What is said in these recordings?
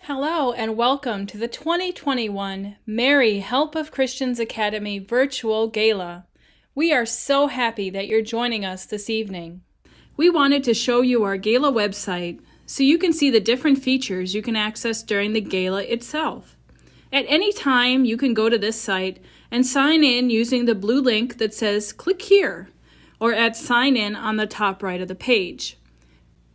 Hello and welcome to the 2021 Mary Help of Christians Academy Virtual Gala. We are so happy that you're joining us this evening. We wanted to show you our Gala website so you can see the different features you can access during the Gala itself. At any time, you can go to this site and sign in using the blue link that says "Click here" or at "Sign in" on the top right of the page.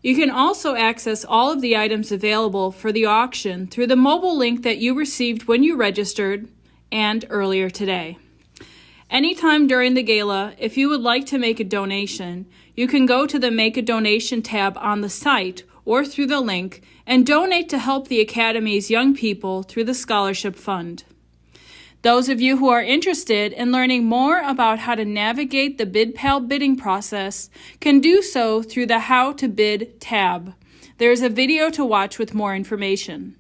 You can also access all of the items available for the auction through the mobile link that you received when you registered and earlier today. Anytime during the gala, if you would like to make a donation, you can go to the Make a Donation tab on the site or through the link and donate to help the Academy's young people through the Scholarship Fund. Those of you who are interested in learning more about how to navigate the BidPal bidding process can do so through the How to Bid tab. There is a video to watch with more information.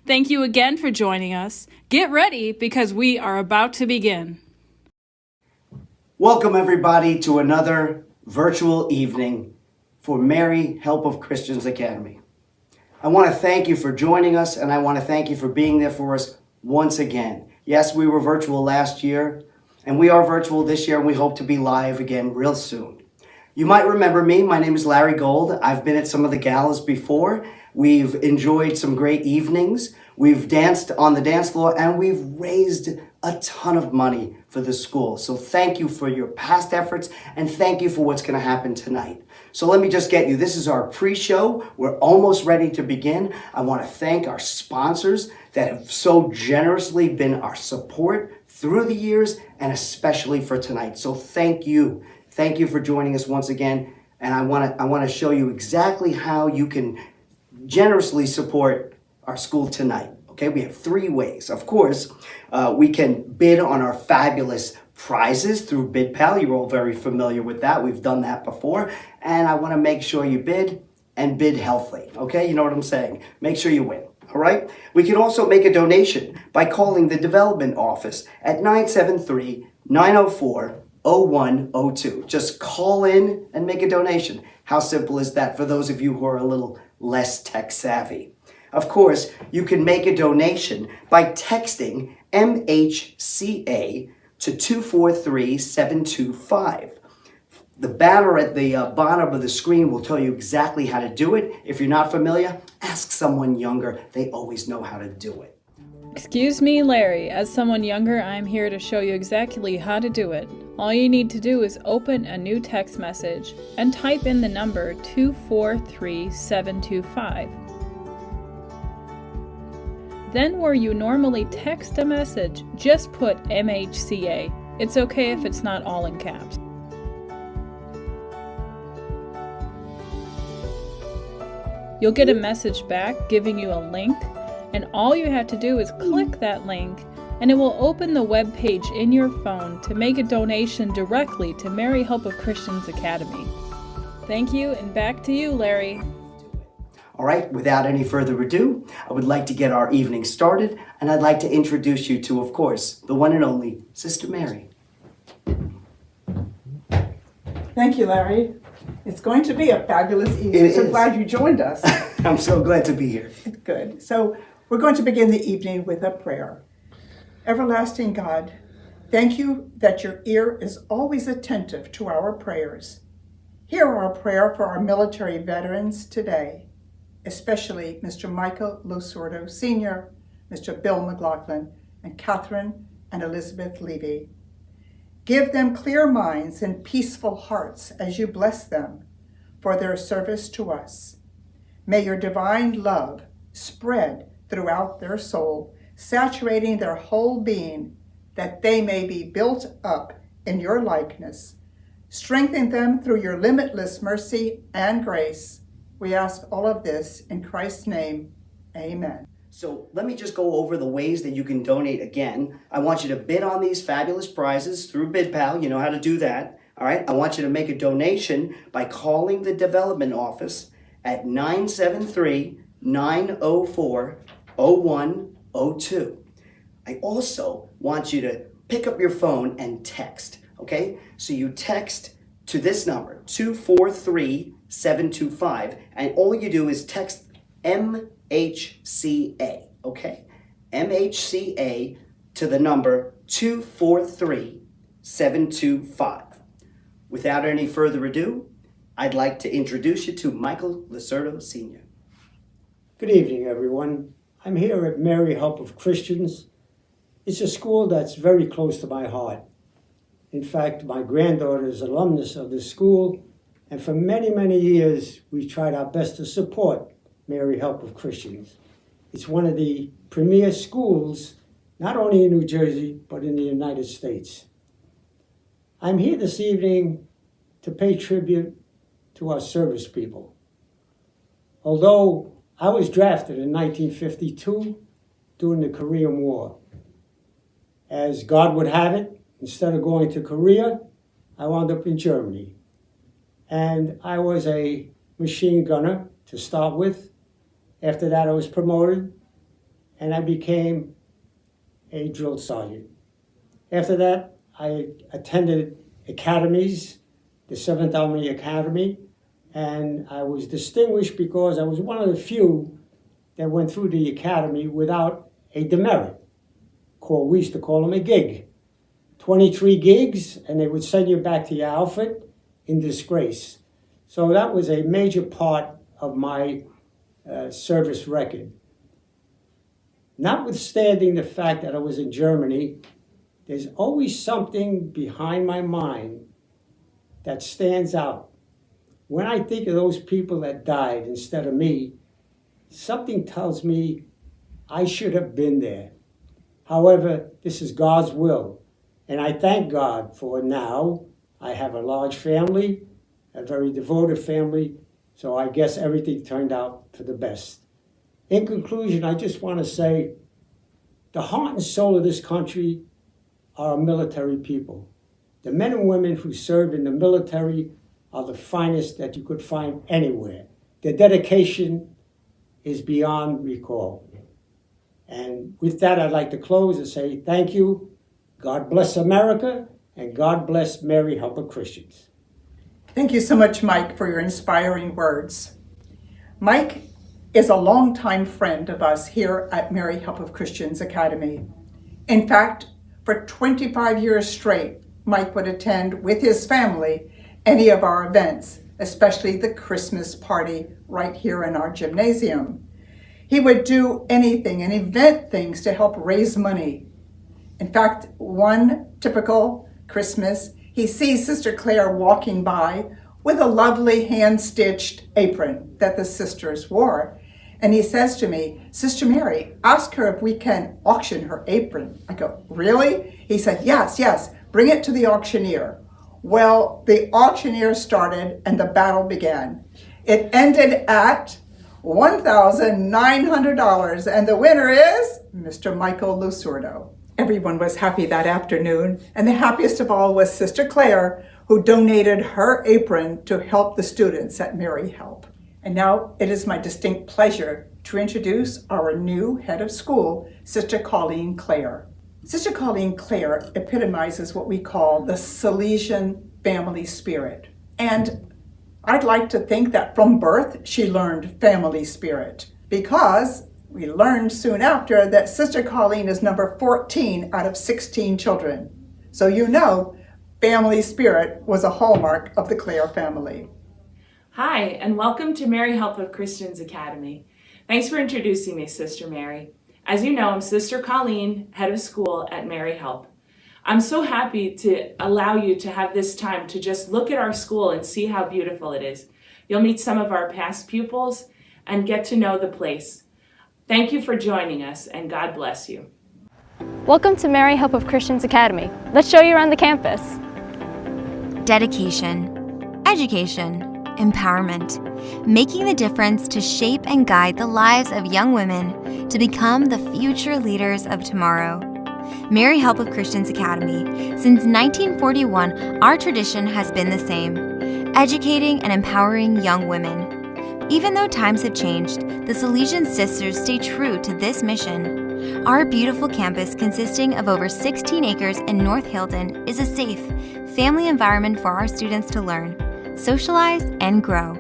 Thank you again for joining us. Get ready because we are about to begin. Welcome everybody to another virtual evening for Mary Help of Christians Academy. I want to thank you for joining us, and I want to thank you for being there for us once again. Yes, we were virtual last year, and we are virtual this year, and we hope to be live again real soon. You might remember me. My name is Larry Gold. I've been at some of the galas before. We've enjoyed some great evenings. We've danced on the dance floor, and we've raised a ton of money for the school. So thank you for your past efforts, and thank you for what's going to happen tonight. So let me just get you. This is our pre-show. We're almost ready to begin. I want to thank our sponsors that have so generously been our support through the years, and especially for tonight. So thank you. Thank you for joining us once again. And I want to show you exactly how you can generously support our school tonight. Okay, we have three ways. Of course, we can bid on our fabulous prizes through BidPal. You're all very familiar with that. We've done that before. And I want to make sure you bid and bid healthily. Okay, you know what I'm saying? Make sure you win. All right. We can also make a donation by calling the development office at 973-904-0102. Just call in and make a donation. How simple is that for those of you who are a little less tech savvy? Of course, you can make a donation by texting MHCA to 243-725. The banner at the bottom of the screen will tell you exactly how to do it. If you're not familiar, ask someone younger. They always know how to do it. Excuse me, Larry. As someone younger, I'm here to show you exactly how to do it. All you need to do is open a new text message and type in the number 243-725. Then where you normally text a message, just put MHCA. It's okay if it's not all in caps. You'll get a message back giving you a link, and all you have to do is click that link, and it will open the web page in your phone to make a donation directly to Mary Help of Christians Academy. Thank you, and back to you, Larry. All right, without any further ado, I would like to get our evening started, and I'd like to introduce you to, of course, the one and only Sister Mary. Thank you, Larry. It's going to be a fabulous evening. So glad you joined us. I'm so glad to be here. Good. So we're going to begin the evening with a prayer. Everlasting God, thank you that your ear is always attentive to our prayers. Hear our prayer for our military veterans today, especially Mr. Michael Lorsurdo Sr., Mr. Bill McLaughlin, and Catherine and Elizabeth Livi. Give them clear minds and peaceful hearts as you bless them for their service to us. May your divine love spread throughout their soul, saturating their whole being, that they may be built up in your likeness. Strengthen them through your limitless mercy and grace. We ask all of this in Christ's name. Amen. So let me just go over the ways that you can donate again. I want you to bid on these fabulous prizes through BidPal. You know how to do that. All right. I want you to make a donation by calling the development office at 973-904-0102. I also want you to pick up your phone and text. Okay. So you text to this number, 243-725, and all you do is text MHCA MHCA, okay? MHCA to the number 243725. Without any further ado, I'd like to introduce you to Michael Lorsurdo, Sr. Good evening, everyone. I'm here at Mary Help of Christians. It's a school that's very close to my heart. In fact, my granddaughter is alumnus of this school, and for many, many years, we've tried our best to support Mary Help of Christians. It's one of the premier schools, not only in New Jersey, but in the United States. I'm here this evening to pay tribute to our service people. Although I was drafted in 1952 during the Korean War. As God would have it, instead of going to Korea, I wound up in Germany. And I was a machine gunner to start with. After that, I was promoted, and I became a drill sergeant. After that, I attended academies, the 7th Army Academy, and I was distinguished because I was one of the few that went through the academy without a demerit. We used to call them a gig. 23 gigs, and they would send you back to your outfit in disgrace. So that was a major part of my service record. Notwithstanding the fact that I was in Germany, there's always something behind my mind that stands out. When I think of those people that died instead of me, something tells me I should have been there. However, this is God's will, and I thank God for now. I have a large family, a very devoted family, so I guess everything turned out for the best. In conclusion, I just want to say the heart and soul of this country are our military people. The men and women who serve in the military are the finest that you could find anywhere. Their dedication is beyond recall. And with that, I'd like to close and say thank you. God bless America, and God bless Mary Help of Christians. Thank you so much, Mike, for your inspiring words. Mike is a longtime friend of us here at Mary Help of Christians Academy. In fact, for 25 years straight, Mike would attend with his family any of our events, especially the Christmas party right here in our gymnasium. He would do anything and invent things to help raise money. In fact, one typical Christmas, he sees Sister Claire walking by with a lovely hand-stitched apron that the sisters wore. And he says to me, "Sister Mary, ask her if we can auction her apron." I go, "Really?" He said, yes, bring it to the auctioneer. Well, the auctioneer started and the battle began. It ended at $1,900, and the winner is Mr. Michael Lorsurdo. Everyone was happy that afternoon, and the happiest of all was Sister Claire, who donated her apron to help the students at Mary Help. And now it is my distinct pleasure to introduce our new head of school, Sister Colleen Clare. Sister Colleen Clare epitomizes what we call the Salesian family spirit. And I'd like to think that from birth she learned family spirit, because we learned soon after that Sister Colleen is number 14 out of 16 children. So you know, family spirit was a hallmark of the Clare family. Hi, and welcome to Mary Help of Christians Academy. Thanks for introducing me, Sister Mary. As you know, I'm Sister Colleen, head of school at Mary Help. I'm so happy to allow you to have this time to just look at our school and see how beautiful it is. You'll meet some of our past pupils and get to know the place. Thank you for joining us, and God bless you. Welcome to Mary Help of Christians Academy. Let's show you around the campus. Dedication, education, empowerment, making the difference to shape and guide the lives of young women to become the future leaders of tomorrow. Mary Help of Christians Academy. Since 1941, our tradition has been the same, educating and empowering young women. Even though times have changed, the Salesian sisters stay true to this mission. Our beautiful campus, consisting of over 16 acres in North Hilton, is a safe, family environment for our students to learn, socialize, and grow.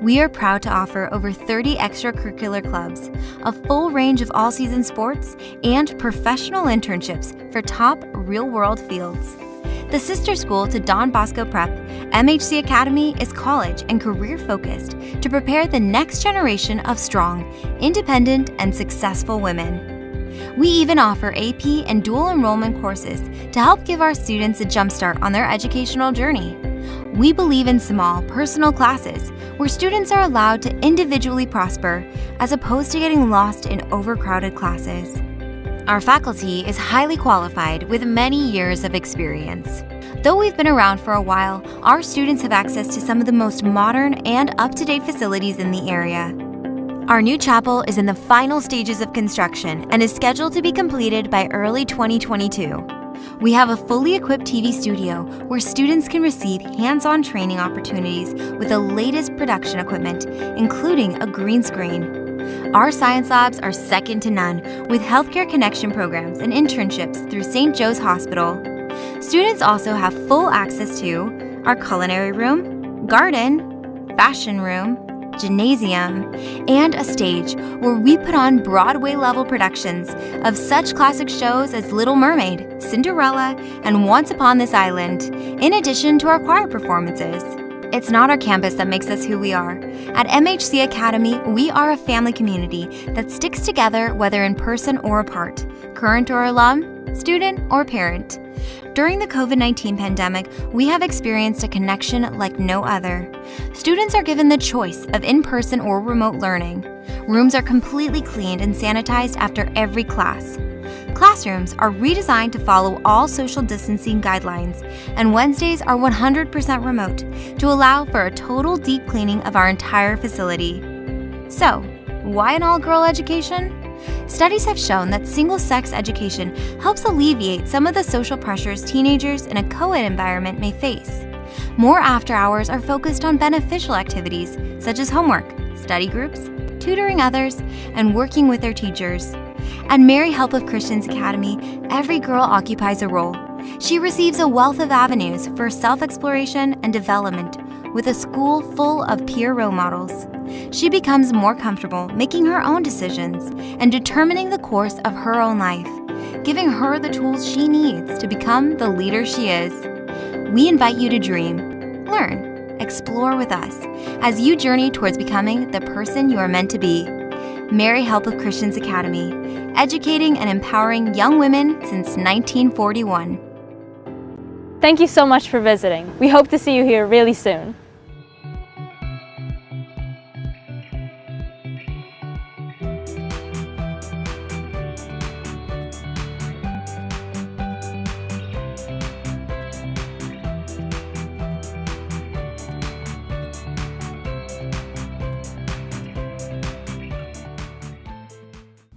We are proud to offer over 30 extracurricular clubs, a full range of all-season sports, and professional internships for top real-world fields. The sister school to Don Bosco Prep, MHC Academy is college and career-focused to prepare the next generation of strong, independent, and successful women. We even offer AP and dual enrollment courses to help give our students a jumpstart on their educational journey. We believe in small, personal classes where students are allowed to individually prosper as opposed to getting lost in overcrowded classes. Our faculty is highly qualified with many years of experience. Though we've been around for a while, our students have access to some of the most modern and up-to-date facilities in the area. Our new chapel is in the final stages of construction and is scheduled to be completed by early 2022. We have a fully equipped TV studio where students can receive hands-on training opportunities with the latest production equipment, including a green screen. Our science labs are second to none, with healthcare connection programs and internships through St. Joe's Hospital. Students also have full access to our culinary room, garden, fashion room, gymnasium, and a stage where we put on Broadway-level productions of such classic shows as Little Mermaid, Cinderella, and Once Upon This Island, in addition to our choir performances. It's not our campus that makes us who we are. At MHC Academy, we are a family community that sticks together whether in person or apart, current or alum, student or parent. During the COVID-19 pandemic, we have experienced a connection like no other. Students are given the choice of in-person or remote learning. Rooms are completely cleaned and sanitized after every class. Classrooms are redesigned to follow all social distancing guidelines, and Wednesdays are 100% remote to allow for a total deep cleaning of our entire facility. So, why an all-girl education? Studies have shown that single-sex education helps alleviate some of the social pressures teenagers in a co-ed environment may face. More after-hours are focused on beneficial activities such as homework, study groups, tutoring others, and working with their teachers. At Mary Help of Christians Academy, every girl occupies a role. She receives a wealth of avenues for self-exploration and development with a school full of peer role models. She becomes more comfortable making her own decisions and determining the course of her own life, giving her the tools she needs to become the leader she is. We invite you to dream, learn, explore with us as you journey towards becoming the person you are meant to be. Mary Help of Christians Academy, educating and empowering young women since 1941. Thank you so much for visiting. We hope to see you here really soon.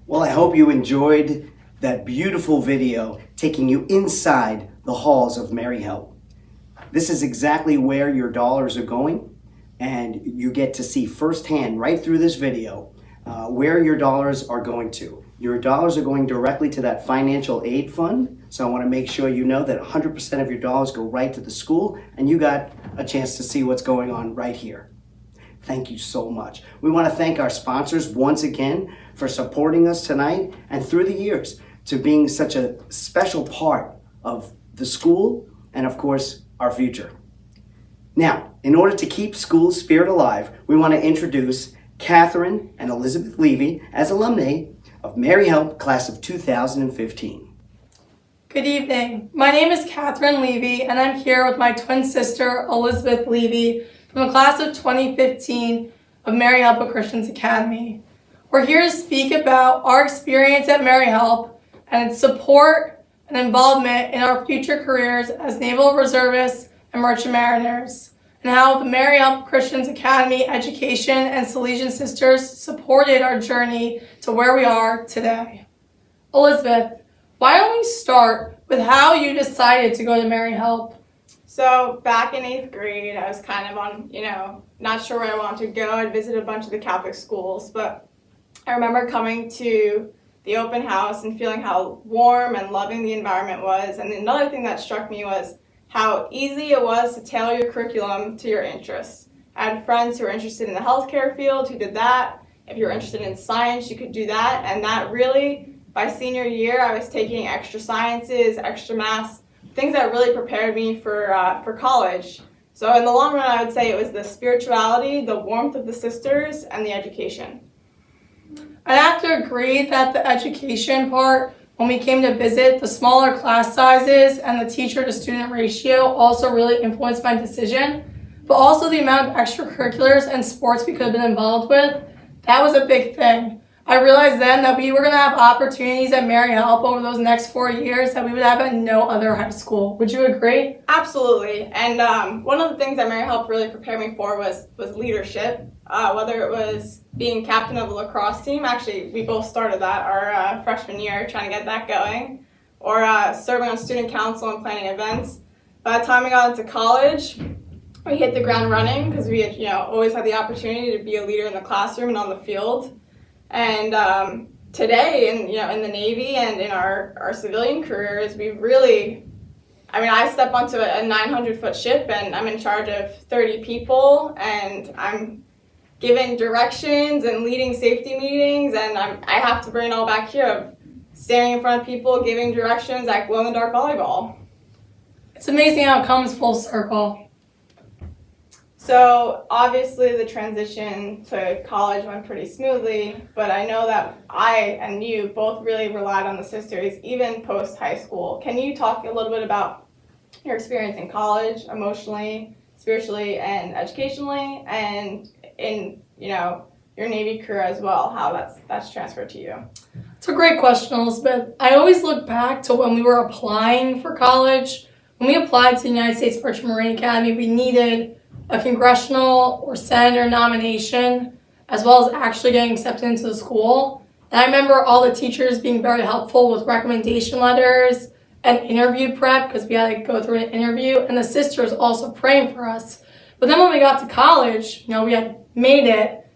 Well, I hope you enjoyed that beautiful video taking you inside the halls of Mary Help. This is exactly where your dollars are going, and you get to see firsthand right through this video where your dollars are going to. Your dollars are going directly to that financial aid fund, so I want to make sure you know that 100% of your dollars go right to the school, and you got a chance to see what's going on right here. Thank you so much. We want to thank our sponsors once again for supporting us tonight and through the years to being such a special part of the school and, of course, our future. Now, in order to keep school spirit alive, we want to introduce Catherine and Elizabeth Livi as alumni of Mary Help Class of 2015. Good evening. My name is Catherine Livi, and I'm here with my twin sister, Elizabeth Livi, from the class of 2015 of Mary Help of Christians Academy. We're here to speak about our experience at Mary Help and its support and involvement in our future careers as naval reservists and merchant mariners, and how the Mary Help Christians Academy education and Salesian sisters supported our journey to where we are today. Elizabeth, why don't we start with how you decided to go to Mary Help? So back in 8th grade, I was kind of on, not sure where I wanted to go. I'd visited a bunch of the Catholic schools, but I remember coming to the open house and feeling how warm and loving the environment was. And another thing that struck me was how easy it was to tailor your curriculum to your interests. I had friends who were interested in the healthcare field who did that. If you were interested in science, you could do that. And that really, by senior year, I was taking extra sciences, extra maths, things that really prepared me for college. So in the long run, I would say it was the spirituality, the warmth of the sisters, and the education. I'd have to agree that the education part, when we came to visit, the smaller class sizes and the teacher-to-student ratio also really influenced my decision. But also the amount of extracurriculars and sports we could have been involved with, that was a big thing. I realized then that we were going to have opportunities at Mary Help over those next 4 years that we would have at no other high school. Would you agree? Absolutely. And one of the things that Mary Help really prepared me for was leadership. Whether it was being captain of the lacrosse team, actually we both started that our freshman year, trying to get that going, or serving on student council and planning events. By the time we got into college, we hit the ground running because we had always had the opportunity to be a leader in the classroom and on the field. And today, in the Navy and in our civilian careers, we really, I step onto a 900-foot ship and I'm in charge of 30 people, and I'm giving directions and leading safety meetings, and I have to bring it all back here of standing in front of people, giving directions like glow-in-the-dark volleyball. It's amazing how it comes full circle. So obviously the transition to college went pretty smoothly, but I know that I and you both really relied on the sisters, even post-high school. Can you talk a little bit about your experience in college, emotionally, spiritually, and educationally, and in your Navy career as well, how that's transferred to you? It's a great question, Elizabeth. I always look back to when we were applying for college. When we applied to the United States Merchant Marine Academy, we needed a congressional or senator nomination, as well as actually getting accepted into the school. And I remember all the teachers being very helpful with recommendation letters and interview prep, because we had to go through an interview, and the sisters also praying for us. But then when we got to college, we had made it,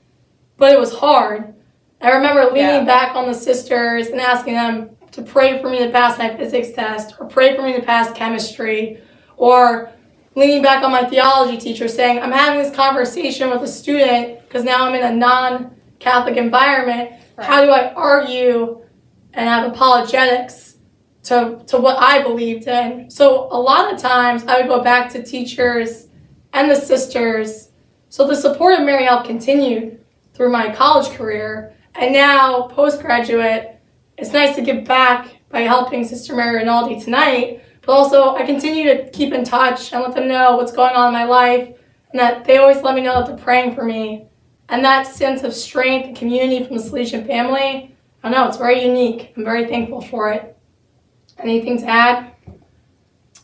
but it was hard. I remember leaning back on the sisters and asking them to pray for me to pass my physics test, or pray for me to pass chemistry, or leaning back on my theology teacher saying, I'm having this conversation with a student because now I'm in a non-Catholic environment. Right. How do I argue and have apologetics to what I believed in? So a lot of times I would go back to teachers and the sisters. So the support of Mary Help continued through my college career. And now, postgraduate, it's nice to give back by helping Sister Mary Rinaldi tonight. But also, I continue to keep in touch and let them know what's going on in my life, and that they always let me know that they're praying for me. And that sense of strength and community from the Salesian family, I don't know, it's very unique. I'm very thankful for it. Anything to add?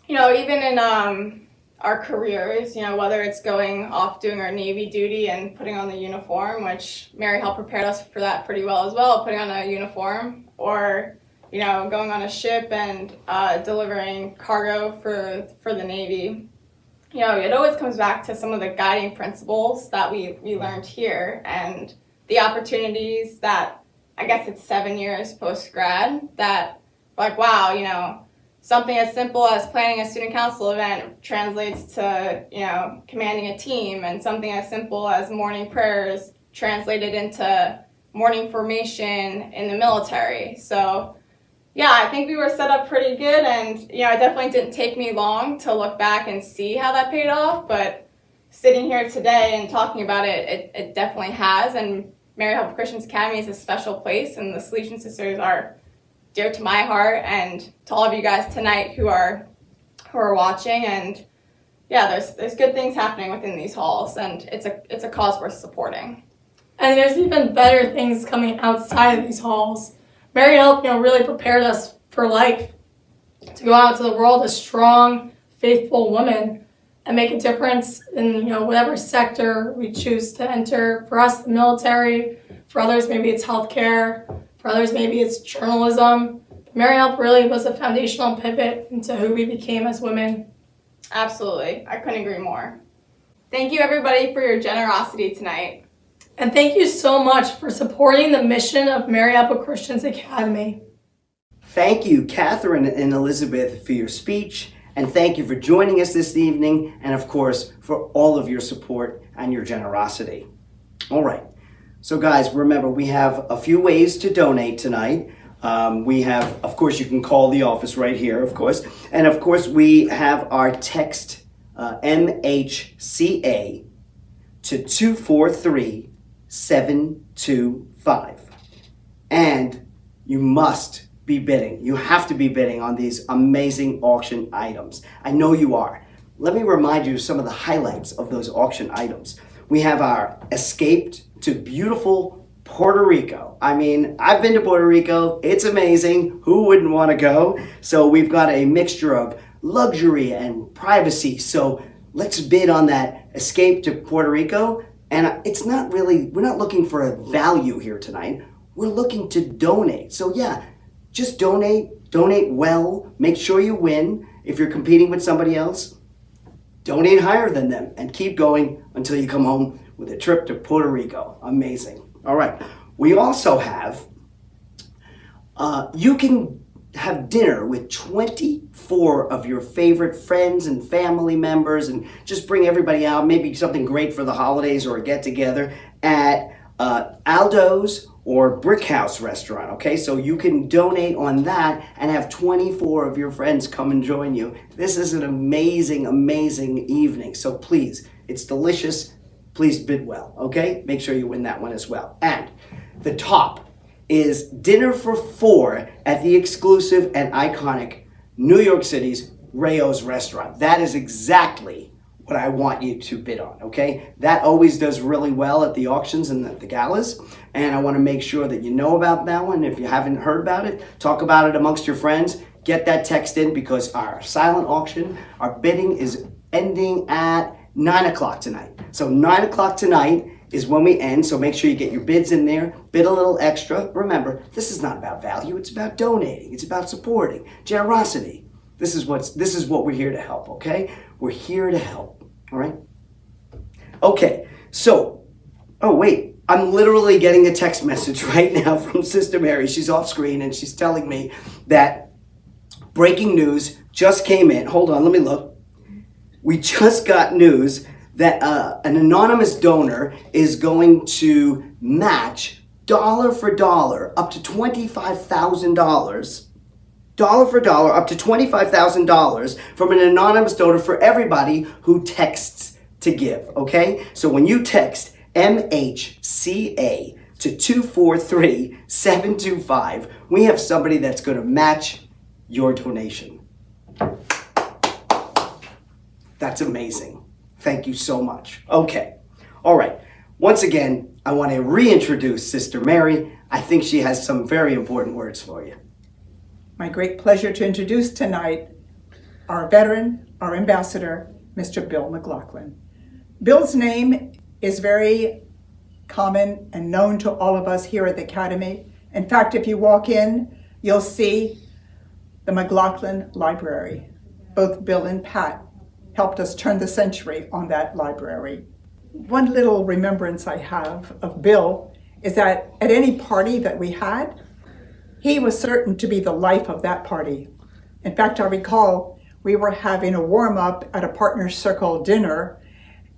Even in our careers, whether it's going off doing our Navy duty and putting on the uniform, which Mary helped prepared us for that pretty well as well, putting on a uniform, or going on a ship and delivering cargo for the Navy. It always comes back to some of the guiding principles that we learned here, and the opportunities that, I guess it's 7 years post-grad, that wow, something as simple as planning a student council event translates to, commanding a team, and something as simple as morning prayers translated into morning formation in the military. So yeah, I think we were set up pretty good, and it definitely didn't take me long to look back and see how that paid off, but sitting here today and talking about it, it definitely has, and Mary Help of Christians Academy is a special place, and the Salesian Sisters are dear to my heart, and to all of you guys tonight who are watching. And yeah, there's good things happening within these halls, and it's a cause worth supporting. And there's even better things coming outside of these halls. Mary Help, really prepared us for life, to go out to the world as strong, faithful women and make a difference in, whatever sector we choose to enter. For us, the military. For others, maybe it's healthcare. For others, maybe it's journalism. But Mary Help really was a foundational pivot into who we became as women. Absolutely. I couldn't agree more. Thank you, everybody, for your generosity tonight. And thank you so much for supporting the mission of Mary Help of Christians Academy. Thank you, Catherine and Elizabeth, for your speech, And thank you for joining us this evening, and of course, for all of your support and your generosity. All right. So guys, remember, we have a few ways to donate tonight. We have, of course, you can call the office right here, of course. And of course, we have our text MHCA to 243725. And you must be bidding. You have to be bidding on these amazing auction items. I know you are. Let me remind you of some of the highlights of those auction items. We have our Escaped to Beautiful Puerto Rico. I mean, I've been to Puerto Rico. It's amazing. Who wouldn't want to go? So we've got a mixture of luxury and privacy. So let's bid on that Escape to Puerto Rico. And it's not really, we're not looking for a value here tonight. We're looking to donate. So yeah, just donate well, make sure you win. If you're competing with somebody else, donate higher than them and keep going until you come home with a trip to Puerto Rico. Amazing. All right. We also have, you can have dinner with 24 of your favorite friends and family members and just bring everybody out, maybe something great for the holidays or a get together at Aldo's or Brick House restaurant, okay? So you can donate on that and have 24 of your friends come and join you. This is an amazing, amazing evening. So please, it's delicious. Please bid well, okay? Make sure you win that one as well. And the top is dinner for 4 at the exclusive and iconic New York City's Rayo's restaurant. That is exactly what I want you to bid on, okay? That always does really well at the auctions and the galas, and I want to make sure that you know about that one. If you haven't heard about it, talk about it amongst your friends. Get that text in because our silent auction, our bidding is ending at 9 o'clock tonight. So 9 o'clock tonight is when we end, so make sure you get your bids in there, bid a little extra. Remember, this is not about value, it's about donating, it's about supporting, generosity. This is what we're here to help, okay? We're here to help. All right. Okay. So, oh wait, I'm literally getting a text message right now from Sister Mary. She's off screen and she's telling me that breaking news just came in. Hold on, let me look. We just got news that an anonymous donor is going to match dollar for dollar up to $25,000. Dollar for dollar, up to $25,000 from an anonymous donor for everybody who texts to give, okay? So when you text MHCA to 243725, we have somebody that's going to match your donation. That's amazing. Thank you so much. Okay, all right. Once again, I want to reintroduce Sister Mary. I think she has some very important words for you. My great pleasure to introduce tonight our veteran, our ambassador, Mr. Bill McLaughlin. Bill's name is very common and known to all of us here at the Academy. In fact, if you walk in, you'll see the McLaughlin Library. Both Bill and Pat helped us turn the century on that library. One little remembrance I have of Bill is that at any party that we had, he was certain to be the life of that party. In fact, I recall we were having a warm-up at a partner circle dinner,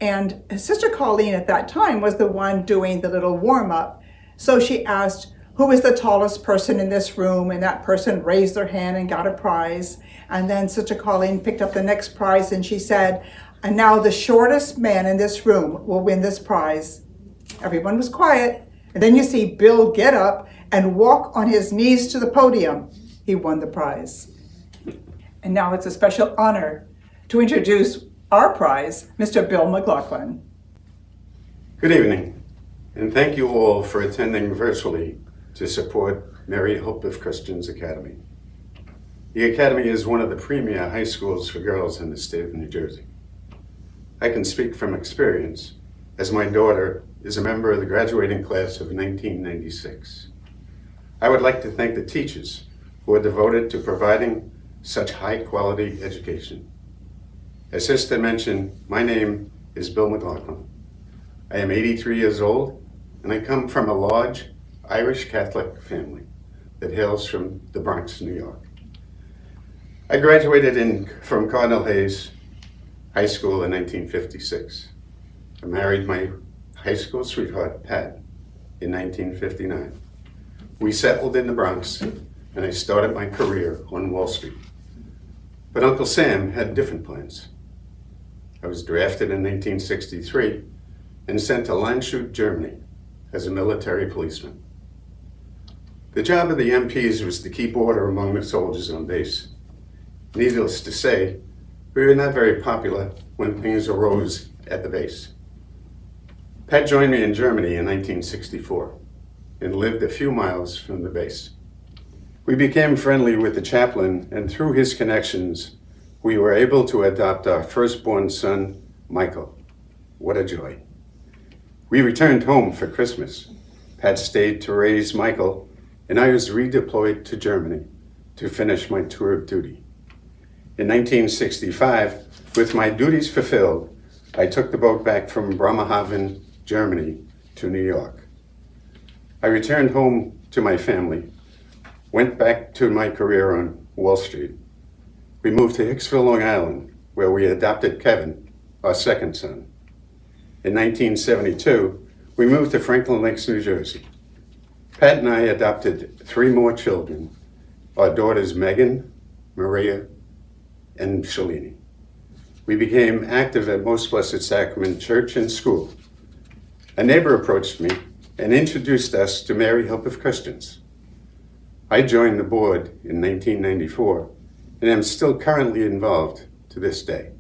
and Sister Colleen at that time was the one doing the little warm-up. So she asked, who is the tallest person in this room? And that person raised their hand and got a prize. And then Sister Colleen picked up the next prize and she said, and now the shortest man in this room will win this prize. Everyone was quiet. And then you see Bill get up and walk on his knees to the podium. He won the prize. And now it's a special honor to introduce our prize, Mr. Bill McLaughlin. Good evening, and thank you all for attending virtually to support Mary Hope of Christians Academy. The Academy is one of the premier high schools for girls in the state of New Jersey. I can speak from experience, as my daughter is a member of the graduating class of 1996. I would like to thank the teachers who are devoted to providing such high-quality education. As Sister mentioned, my name is Bill McLaughlin. I am 83 years old, and I come from a large Irish Catholic family that hails from the Bronx, New York. I graduated from Cardinal Hayes High School in 1956. I married my high school sweetheart, Pat, in 1959. We settled in the Bronx, and I started my career on Wall Street. But Uncle Sam had different plans. I was drafted in 1963 and sent to Landshut, Germany, as a military policeman. The job of the MPs was to keep order among the soldiers on base. Needless to say, we were not very popular when things arose at the base. Pat joined me in Germany in 1964 and lived a few miles from the base. We became friendly with the chaplain, and through his connections, we were able to adopt our firstborn son, Michael. What a joy. We returned home for Christmas. Pat stayed to raise Michael, and I was redeployed to Germany to finish my tour of duty. In 1965, with my duties fulfilled, I took the boat back from Bremerhaven, Germany, to New York. I returned home to my family, went back to my career on Wall Street. We moved to Hicksville, Long Island, where we adopted Kevin, our second son. In 1972, we moved to Franklin Lakes, New Jersey. Pat and I adopted 3 more children, our daughters Megan, Maria, and Shalini. We became active at Most Blessed Sacrament Church and School. A neighbor approached me and introduced us to Mary Help of Christians. I joined the board in 1994 and am still currently involved to this day.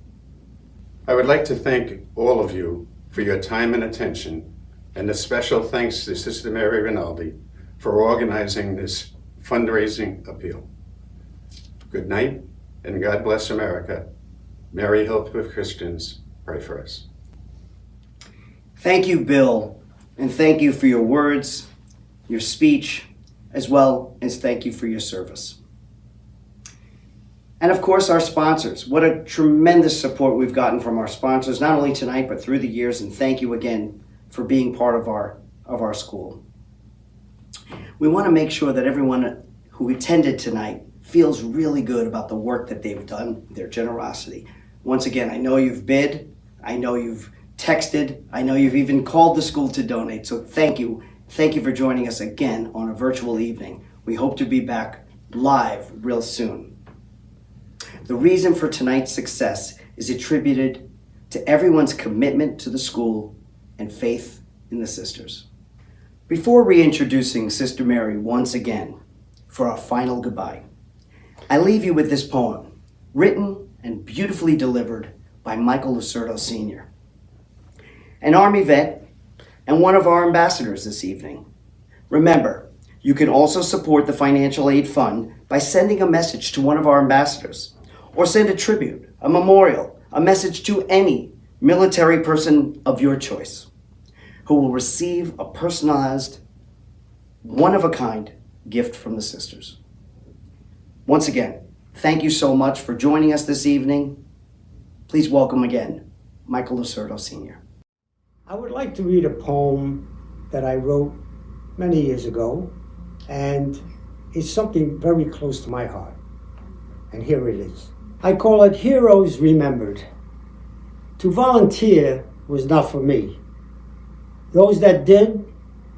I would like to thank all of you for your time and attention, and a special thanks to Sister Mary Rinaldi for organizing this fundraising appeal. Good night, and God bless America. Mary Help of Christians, pray for us. Thank you, Bill, and thank you for your words, your speech, as well as thank you for your service. And of course, our sponsors. What a tremendous support we've gotten from our sponsors, not only tonight, but through the years, and thank you again for being part of our school. We want to make sure that everyone who attended tonight feels really good about the work that they've done, their generosity. Once again, I know you've bid, I know you've texted, I know you've even called the school to donate, so thank you. Thank you for joining us again on a virtual evening. We hope to be back live real soon. The reason for tonight's success is attributed to everyone's commitment to the school and faith in the sisters. Before reintroducing Sister Mary once again for our final goodbye, I leave you with this poem, written and beautifully delivered by Michael Lorsurdo Sr., an Army vet and one of our ambassadors this evening. Remember, you can also support the Financial Aid Fund by sending a message to one of our ambassadors, or send a tribute, a memorial, a message to any military person of your choice, who will receive a personalized, one-of-a-kind gift from the sisters. Once again, thank you so much for joining us this evening. Please welcome again, Michael Lorsurdo Sr. I would like to read a poem that I wrote many years ago, and it's something very close to my heart. And here it is. I call it Heroes Remembered. To volunteer was not for me. Those that did,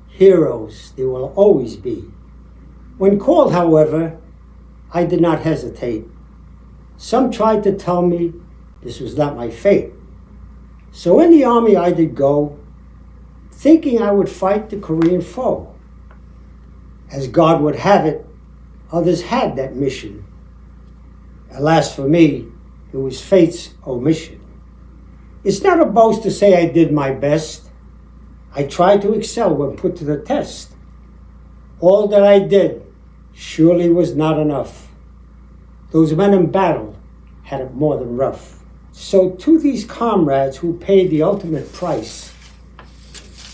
heroes they will always be. When called, however, I did not hesitate. Some tried to tell me this was not my fate. So in the army I did go, thinking I would fight the Korean foe. As God would have it, others had that mission. Alas for me, it was fate's omission. It's not a boast to say I did my best. I tried to excel when put to the test. All that I did surely was not enough. Those men in battle had it more than rough. So to these comrades who paid the ultimate price,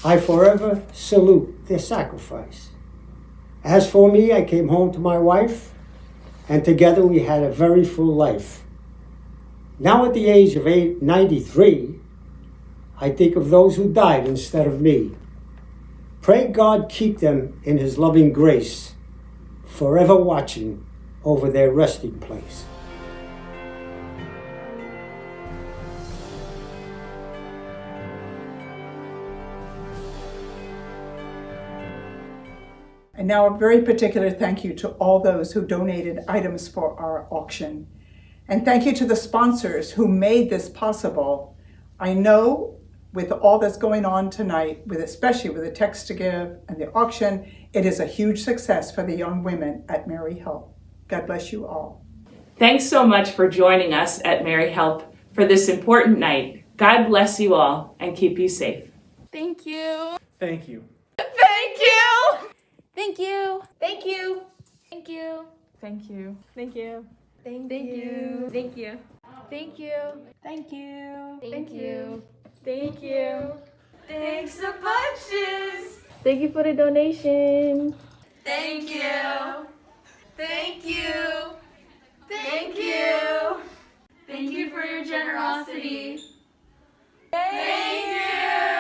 I forever salute their sacrifice. As for me, I came home to my wife, and together we had a very full life. Now at the age of 93, I think of those who died instead of me. Pray God keep them in his loving grace, forever watching over their resting place. And now a very particular thank you to all those who donated items for our auction. And thank you to the sponsors who made this possible. I know with all that's going on tonight, especially with the Text to Give and the auction, it is a huge success for the young women at Mary Help. God bless you all. Thanks so much for joining us at Mary Help for this important night. God bless you all and keep you safe. Thank you. Thank you. Thank you. Thank you. Thank you. Thank you. Thank you. Thank you. Thank you. Thank you. Thank you. Thank you. Thank you. Thank you. Thanks a bunches. Thank you for the donation. Thank you. Thank you. Thank you. Thank you for your generosity. Thank you.